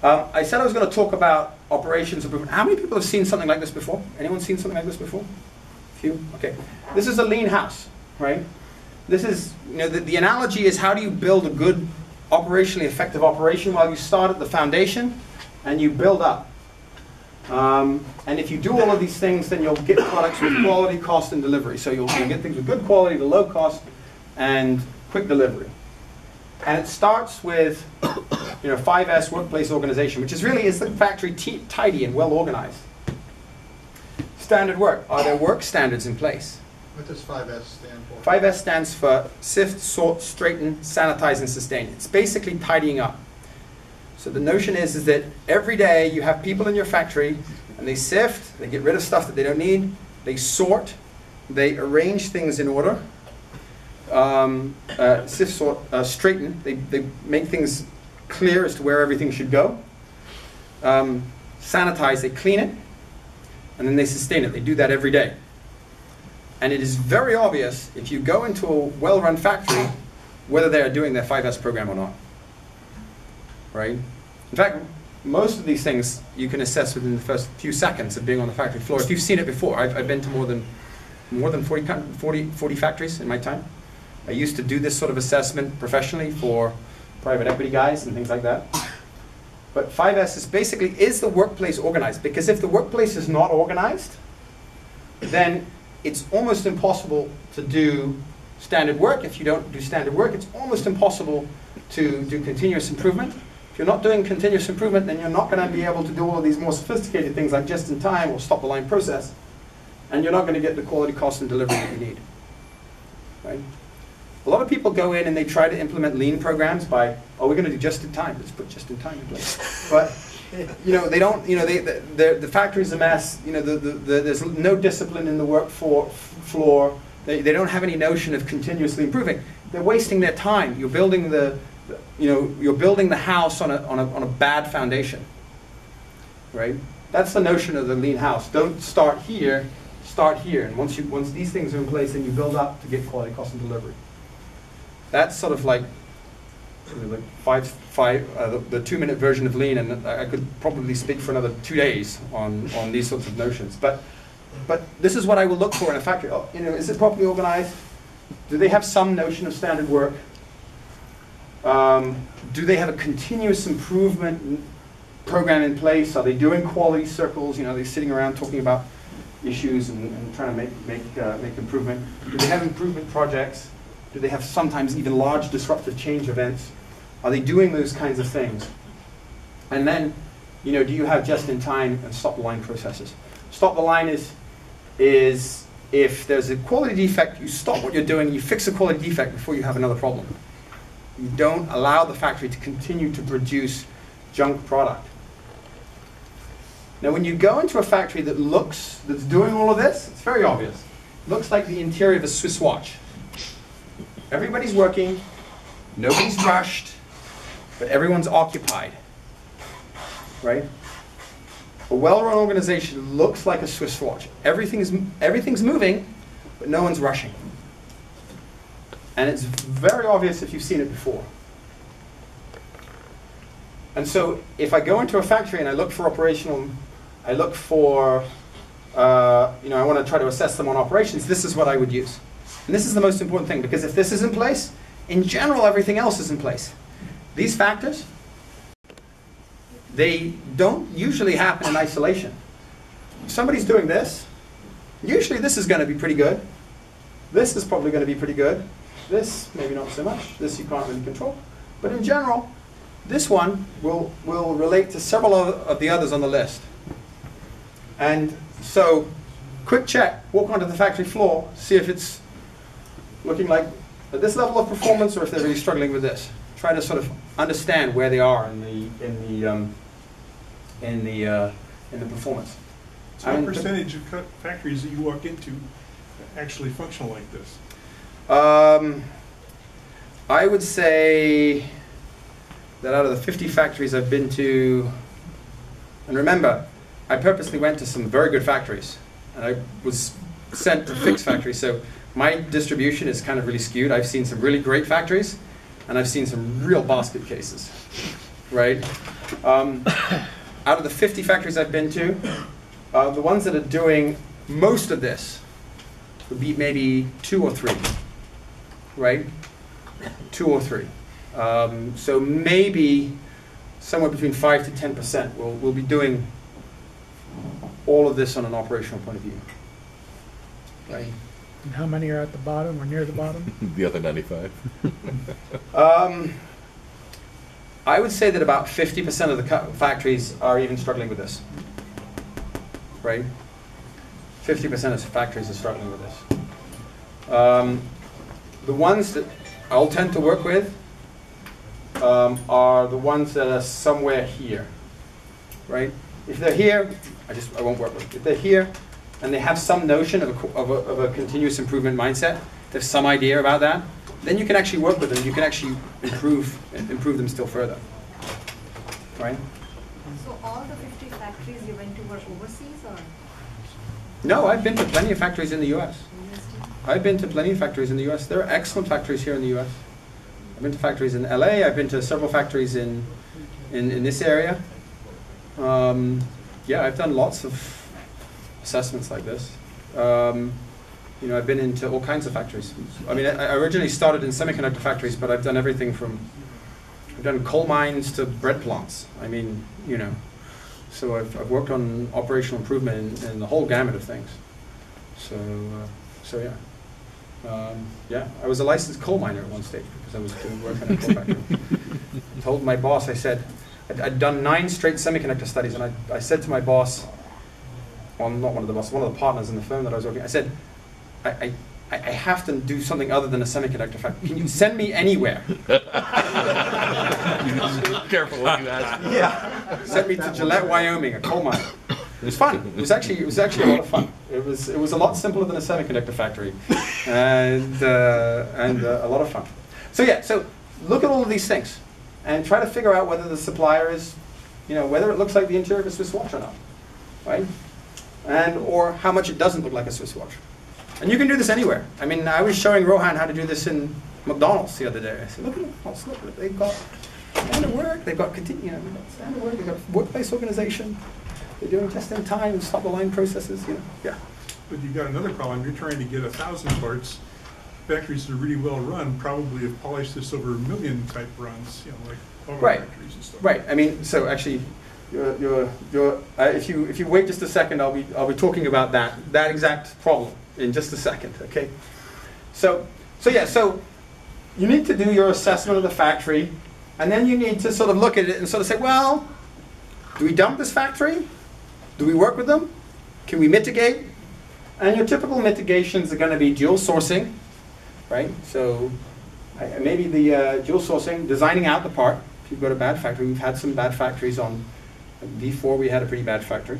I said I was going to talk about operations improvement. How many people have seen something like this before? Anyone seen something like this before? A few? Okay. This is a lean house, right? This is, the analogy is how do you build a good, operationally effective operation? Well, you start at the foundation and you build up. And if you do all of these things, then you'll get products with quality, cost, and delivery. So you'll get things with good quality, the low cost, and quick delivery. And it starts with 5S workplace organization, which is the factory tidy and well organized. Standard work. Are there work standards in place? What does 5S stand for? 5S stands for sift, sort, straighten, sanitize, and sustain. It's basically tidying up. So the notion is that every day you have people in your factory and they sift, they get rid of stuff that they don't need, they sort, they arrange things in order, sift, sort, straighten, they make things clear as to where everything should go, sanitize, they clean it, and then they sustain it. They do that every day. And it is very obvious if you go into a well-run factory whether they are doing their 5S program or not. Right? In fact, most of these things you can assess within the first few seconds of being on the factory floor. If you've seen it before, I've been to more than 40 factories in my time. I used to do this sort of assessment professionally for private equity guys and things like that. But 5S is basically, is the workplace organized? Because if the workplace is not organized, then it's almost impossible to do standard work. If you don't do standard work, it's almost impossible to do continuous improvement. If you're not doing continuous improvement, then you're not going to be able to do all of these more sophisticated things like just-in-time or stop-the-line process, and you're not going to get the quality, cost, and delivery that you need. Right? A lot of people go in and they try to implement lean programs by, oh, we're going to do just-in-time. Let's put just-in-time in place. But they don't. The factory's a mess. There's no discipline in the work floor. They don't have any notion of continuously improving. They're wasting their time. You're building you're building the house on a bad foundation, right? That's the notion of the lean house. Don't start here. Start here. And once these things are in place, then you build up to get quality, cost, and delivery. That's sort of like the 2-minute version of lean, and I could probably speak for another 2 days on these sorts of notions. But this is what I will look for in a factory. Oh, is it properly organized? Do they have some notion of standard work? Do they have a continuous improvement program in place? Are they doing quality circles? Are they sitting around talking about issues and trying to make improvement? Do they have improvement projects? Do they have sometimes even large disruptive change events? Are they doing those kinds of things? And then, do you have just-in-time and stop-the-line processes? Stop-the-line is if there's a quality defect, you stop what you're doing, you fix a quality defect before you have another problem. You don't allow the factory to continue to produce junk product. Now, when you go into a factory that's doing all of this, it's very obvious. It looks like the interior of a Swiss watch. Everybody's working, nobody's rushed, but everyone's occupied, right? A well-run organization looks like a Swiss watch. Everything's moving, but no one's rushing. And it's very obvious if you've seen it before. And so if I go into a factory and I look for I want to try to assess them on operations, this is what I would use. And this is the most important thing, because if this is in place, in general, everything else is in place. These factors, they don't usually happen in isolation. If somebody's doing this, usually this is going to be pretty good. This is probably going to be pretty good. This, maybe not so much. This you can't really control. But in general, this one will relate to several of the others on the list. And so, quick check, walk onto the factory floor, see if it's looking like at this level of performance or if they're really struggling with this. Try to sort of understand where they are in the performance. So what percentage of factories that you walk into actually function like this? I would say that out of the 50 factories I've been to, and remember, I purposely went to some very good factories, and I was sent to fix factories, so my distribution is kind of really skewed. I've seen some really great factories, and I've seen some real basket cases. right? Out of the 50 factories I've been to, the ones that are doing most of this would be maybe 2 or 3, right? 2 or 3. So maybe somewhere between 5 to 10% will be doing all of this on an operational point of view, right? And how many are at the bottom or near the bottom? The other 95. I would say that about 50% of the factories are even struggling with this, right? 50% of factories are struggling with this. The ones that I'll tend to work with are the ones that are somewhere here, right? If they're here, I won't work with them. If they're here and they have some notion of a continuous improvement mindset, they have some idea about that, then you can actually work with them. You can actually improve them still further, right? So all the 50 factories you went to were overseas, or? No, I've been to plenty of factories in the U.S. I've been to plenty of factories in the U.S. There are excellent factories here in the U.S. I've been to factories in L.A. I've been to several factories in this area. Yeah, I've done lots of assessments like this. You know, I've been into all kinds of factories. I mean, I originally started in semiconductor factories, but I've done everything from, I've done coal mines to bread plants. I mean, you know, so I've worked on operational improvement in the whole gamut of things. So yeah. Yeah, I was a licensed coal miner at one stage because I was doing work in a coal factory. I told my boss, I said, I'd done 9 straight semiconductor studies, and I said to my boss, well, not one of the bosses, one of the partners in the firm that I was working, I said, I have to do something other than a semiconductor factory. Can you send me anywhere? Careful what you ask. Yeah. Sent me to Gillette, Wyoming, a coal mine. It was fun. It was actually a lot of fun. It was a lot simpler than a semiconductor factory, and a lot of fun. So yeah. So look at all of these things, and try to figure out whether the supplier is, you know, whether it looks like the interior of a Swiss watch or not, right? And or how much it doesn't look like a Swiss watch. And you can do this anywhere. I mean, I was showing Rohan how to do this in McDonald's the other day. I said, look at McDonald's, look, they've got standard work, they've got standard work, they've got workplace organization, they're doing just in time and top of the line processes, you know, yeah. But you've got another problem. You're trying to get 1,000 parts. Factories that are really well run probably have polished this over 1 million type runs, you know, like auto factories and stuff. Right. I mean, so actually, if you wait just a second, I'll be talking about that exact problem in just a second. Okay. So you need to do your assessment of the factory, and then you need to sort of look at it and sort of say, well, do we dump this factory? Do we work with them? Can we mitigate? And your typical mitigations are going to be dual sourcing, right? So maybe the dual sourcing, designing out the part. If you've got a bad factory, we've had some bad factories on V4. We had a pretty bad factory.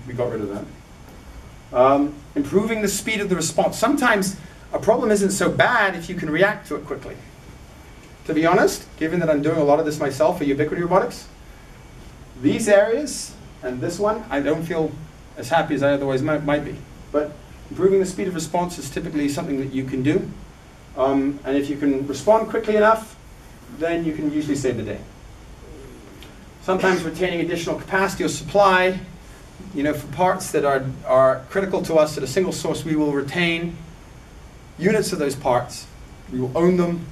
We got rid of that. Improving the speed of the response. Sometimes a problem isn't so bad if you can react to it quickly. To be honest, given that I'm doing a lot of this myself for Ubiquity Robotics, these areas and this one, I don't feel as happy as I otherwise might be. But improving the speed of response is typically something that you can do. And if you can respond quickly enough, then you can usually save the day. Sometimes retaining additional capacity or supply, you know, for parts that are critical to us at a single source, we will retain units of those parts. We will own them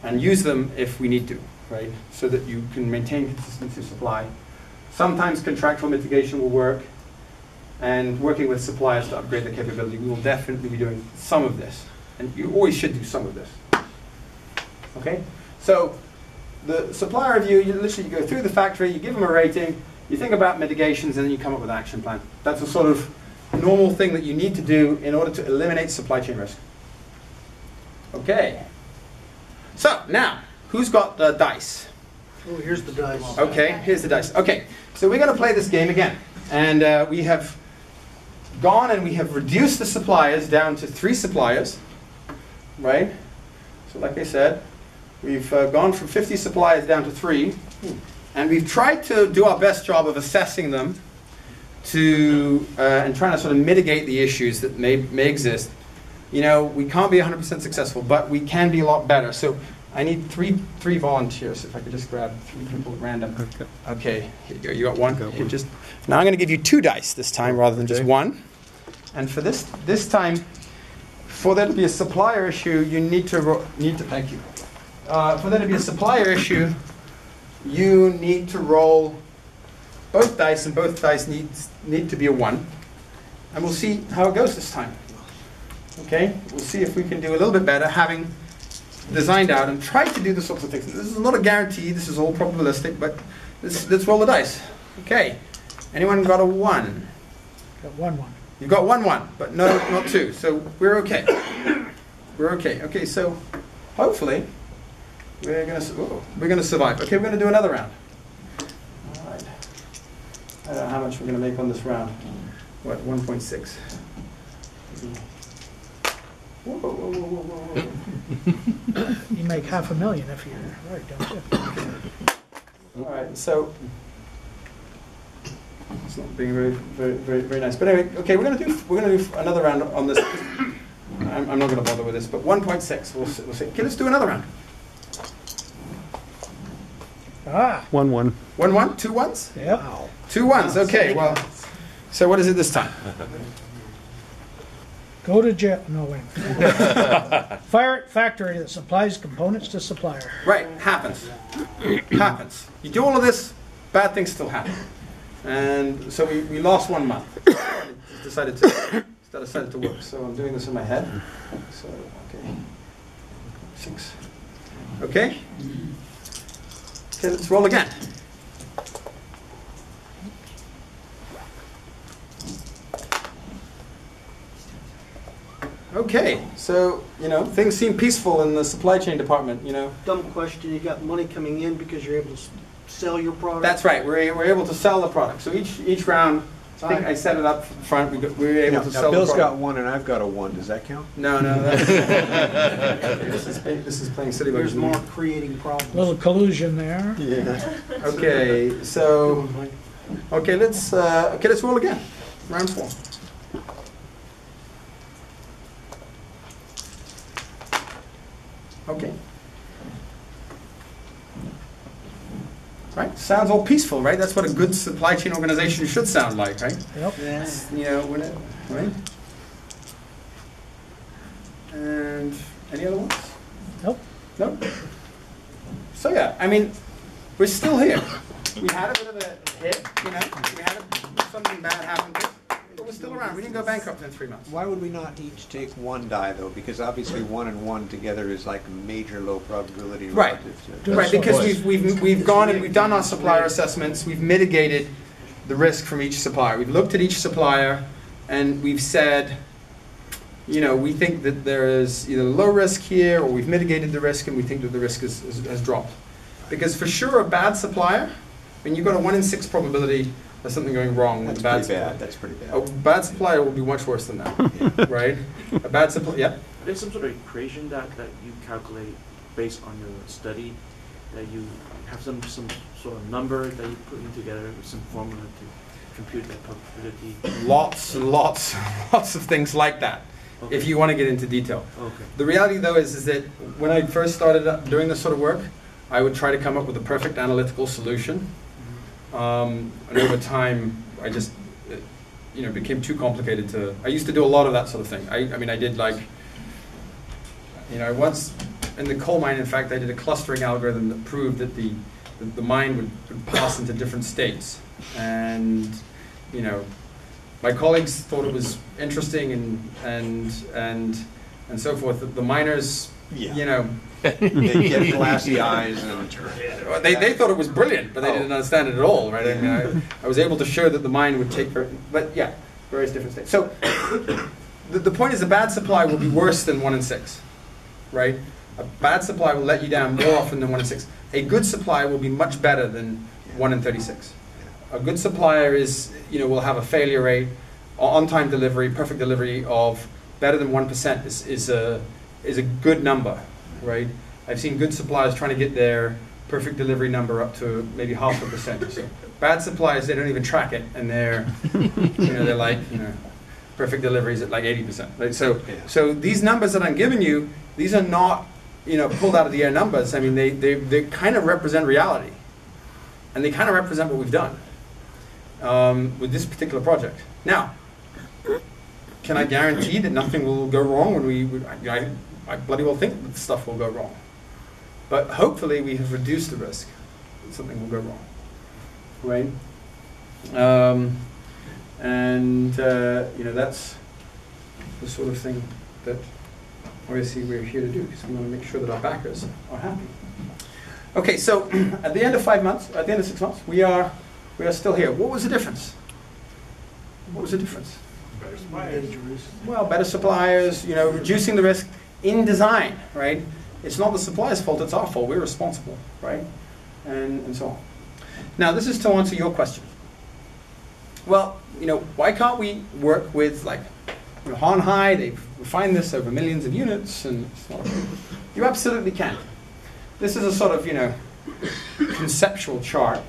and use them if we need to, right? So that you can maintain consistency of supply. Sometimes contractual mitigation will work, and working with suppliers to upgrade the capability. We will definitely be doing some of this, and you always should do some of this. Okay? So the supplier review, you literally go through the factory, you give them a rating, you think about mitigations, and then you come up with an action plan. That's a sort of normal thing that you need to do in order to eliminate supply chain risk. Okay. So now, who's got the dice? Oh, here's the dice. Okay, here's the dice. Okay, so we're going to play this game again. And we have gone and we have reduced the suppliers down to 3 suppliers, right? So like I said, we've gone from 50 suppliers down to 3. And we've tried to do our best job of assessing them and trying to sort of mitigate the issues that may exist. You know, we can't be 100% successful, but we can be a lot better. So I need three volunteers. If I could just grab 3 people at random. Okay, here you go. You got one. Here, just now I'm going to give you 2 dice this time rather than just 1. And for this time, for there to be a supplier issue, you need to thank you. For there to be a supplier issue, you need to roll both dice, and both dice need to be a 1. And we'll see how it goes this time. Okay, we'll see if we can do a little bit better, having designed out and tried to do the sorts of things. This is not a guarantee, this is all probabilistic, but let's roll the dice. Okay, anyone got a 1? Got 1-1. You've got 1-1, but no, not 2, so we're okay. We're okay. Okay, so hopefully we're gonna survive. Okay, we're gonna do another round. All right. I don't know how much we're gonna make on this round. What, 1.6? Whoa, whoa, whoa, whoa, whoa, whoa. You make $500,000 if you're right, don't you? All right, so it's not being very nice. But anyway, okay, we're gonna do another round on this. I'm not gonna bother with this, but 1.6. We'll see. Okay, let's do another round. 1-1. 1-1, 2 1s? Yep. 2 1s. Okay, well, so what is it this time? Go to jail. No, wait. Fire at factory that supplies components to supplier. Right, happens. Happens. You do all of this, bad things still happen. And so we lost 1 month. It decided to work. So I'm doing this in my head. So, okay. 6. Okay. Okay, let's roll again. Okay, so, things seem peaceful in the supply chain department, Dumb question, you got money coming in because you're able to sell your product? That's right, we're able to sell the product. So each round, I think I set it up front, we were able to sell Bill's the product. got 1 and I've got a 1. Does that count? No, that's, this is playing silly There's buggers. more creating problems. Little collusion there. Yeah. Okay, so, let's roll again. Round 4. Okay. Right, sounds all peaceful, right? That's what a good supply chain organization should sound like, right? Yep. Yeah. When it, right? And any other ones? Nope. Nope. So yeah, I mean, we're still here. We had a bit of a hit, we had something bad happen to us, but we're still around. We didn't go bankrupt in 3 months. Why would we not each take 1 die, though? Because obviously 1 and 1 together is like major low probability Right. relative to... Right, because we've gone and we've done our supplier assessments, we've mitigated the risk from each supplier. We've looked at each supplier and we've said, we think that there is either low risk here or we've mitigated the risk and we think that the risk has dropped. Because for sure a bad supplier, when you've got a 1 in 6 probability of something going wrong with That's a bad pretty supplier. bad. That's pretty bad. A bad supplier will be much worse than that, right? A bad supplier, yeah? There's some sort of equation that you calculate based on your study, that you have some sort of number that you put in together with some formula to compute that probability. Lots and lots of things like that, Okay. if you want to get into detail. Okay. The reality, though, is that when I first started doing this sort of work, I would try to come up with a perfect analytical solution. And over time, I just, became too complicated to. I used to do a lot of that sort of thing. I mean, I did once in the coal mine. In fact, I did a clustering algorithm that proved that the mine would pass into different states, and my colleagues thought it was interesting and so forth. The miners, They get glassy eyes and... They thought it was brilliant, but they didn't understand it at all, right? I mean, I was able to show that the mind would take, but yeah, various different states. So the point is, a bad supply will be worse than 1 in 6, right? A bad supply will let you down more often than 1 in 6. A good supply will be much better than 1 in 36. A good supplier will have a failure rate, on-time delivery, perfect delivery of better than 1% is a good number, right? I've seen good suppliers trying to get their perfect delivery number up to maybe 0.5% or so. Bad suppliers, they don't even track it, and they're like, perfect deliveries at like 80%. Right? So these numbers that I'm giving you, these are not pulled out of the air numbers. I mean, they kind of represent reality. And they kind of represent what we've done with this particular project. Now, can I guarantee that nothing will go wrong when I bloody well think that stuff will go wrong. But hopefully we have reduced the risk that something will go wrong. Right? That's the sort of thing that obviously we're here to do, because we want to make sure that our backers are happy. Okay, so at the end of 5 months, at the end of 6 months, we are still here. What was the difference? What was the difference? Better suppliers. Well, better suppliers, reducing the risk in design, right? It's not the supplier's fault, it's our fault. We're responsible, right? And so on. Now, this is to answer your question. Well, why can't we work with, like, Han Hai? They've refined this over millions of units, and so on. You absolutely can. This is a sort of, conceptual chart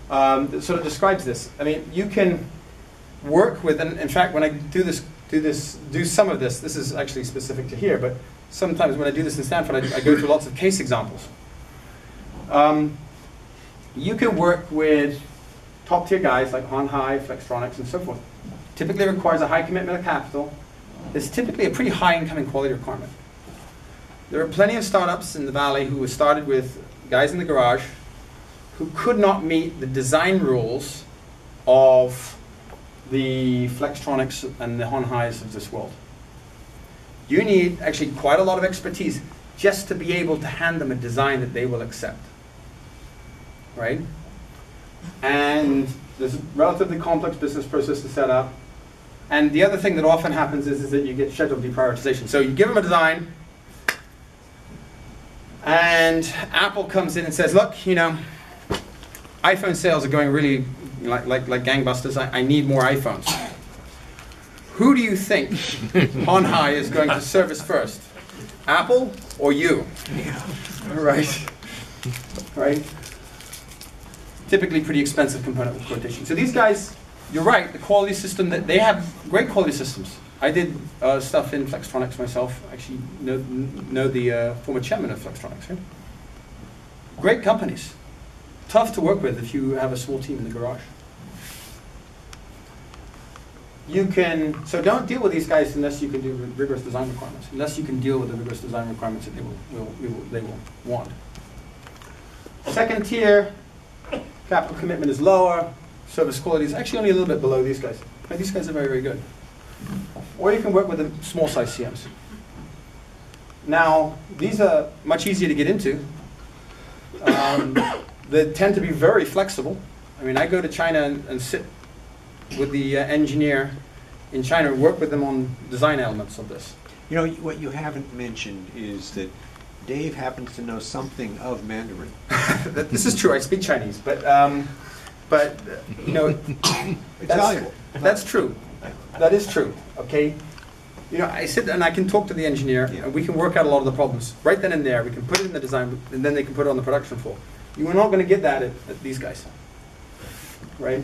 that sort of describes this. I mean, you can work with, and in fact, when I do some of this is actually specific to here, but sometimes when I do this in Stanford, I go through lots of case examples. You can work with top-tier guys like Han Hai, Flextronics, and so forth. Typically requires a high commitment of capital. There's typically a pretty high incoming quality requirement. There are plenty of startups in the Valley who were started with guys in the garage who could not meet the design rules of the Flextronics and the Han Hais of this world. You need actually quite a lot of expertise just to be able to hand them a design that they will accept. Right? And there's a relatively complex business process to set up. And the other thing that often happens is that you get schedule deprioritization. So you give them a design, and Apple comes in and says, look, iPhone sales are going really like gangbusters. I need more iPhones. Who do you think Han Hai is going to service first? Apple or you? Yeah. Right. Right. Typically pretty expensive component with quotation. So these guys, you're right, the quality system, that they have great quality systems. I did stuff in Flextronics myself. Actually know the former chairman of Flextronics. Right? Great companies. Tough to work with if you have a small team in the garage. So don't deal with these guys unless you can do rigorous design requirements. Unless you can deal with the rigorous design requirements that they will want. Second tier, capital commitment is lower. Service quality is actually only a little bit below these guys. But these guys are very, very good. Or you can work with the small size CMs. Now, these are much easier to get into. They tend to be very flexible. I mean, I go to China and sit with the engineer in China and work with them on design elements of this. What you haven't mentioned is that Dave happens to know something of Mandarin. This is true. I speak Chinese, but It's valuable. That's true. That is true. Okay. I sit and I can talk to the engineer, and we can work out a lot of the problems right then and there. We can put it in the design, and then they can put it on the production floor. You are not going to get that at these guys, right?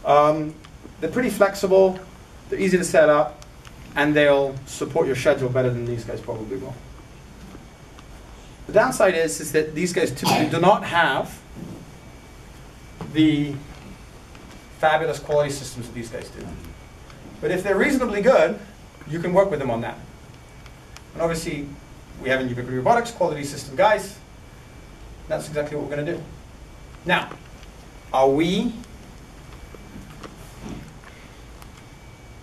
They're pretty flexible. They're easy to set up, and they'll support your schedule better than these guys probably will. The downside is that these guys typically do not have the fabulous quality systems that these guys do. But if they're reasonably good, you can work with them on that. And obviously, we have in Ubiquity Robotics quality system guys. That's exactly what we're going to do. Now, are we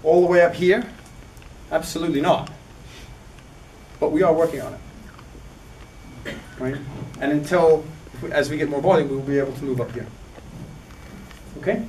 all the way up here? Absolutely not. But we are working on it. Right? And as we get more volume, we'll be able to move up here. Okay?